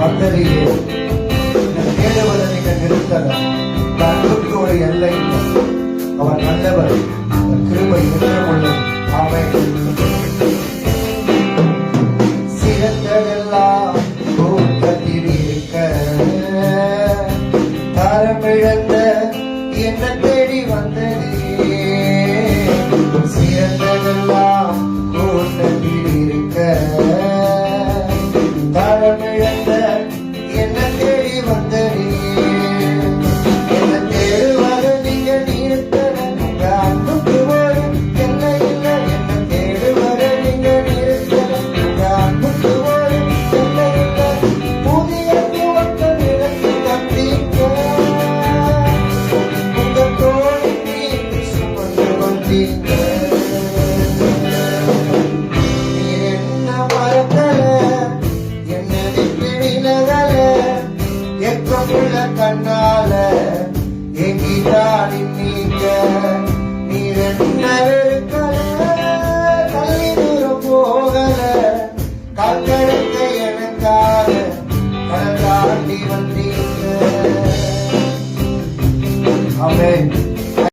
வந்ததையே தேடுவதை நீங்க நிறுத்தல. அன்புக்கு ஒரு எல்லை இல்லை. அவர் நல்லவர், கிருபை என்றும் அவன் சிறந்ததெல்லாம் கூட்டத்தில் இருக்க தரமிழந்த என்ன தேடி வந்ததே. சிறந்ததெல்லாம் கூட்டத்தில் இருக்க தரமிழந்த என்ன தேடி வந்ததே. என்ன தேடுவத நீங்க நிறுத்தல. உங்க அன்புக்கு ஒரு எல்லை இல்லை. என்ன தேடுவத நீங்க நிறுத்தல. உங்க அன்புக்கு ஒரு எல்லை இல்லை. புதிய துவக்கம் எனக்கு தப்பிக்க உங்க தோழி மீது சுமந்து வந்தீங்க. நீர் என்ன மறக்கல, என்ன விட்டு விலகல. எக்கமுள்ள கண்ணால எங்கிதான் நீங்க. நீர் என்ன வெறுக்கல, தள்ளி தூரம் போகல. காக்கெடுக்க எனக்காக கடல் தாண்டி வந்தீங்க. ஆமென்.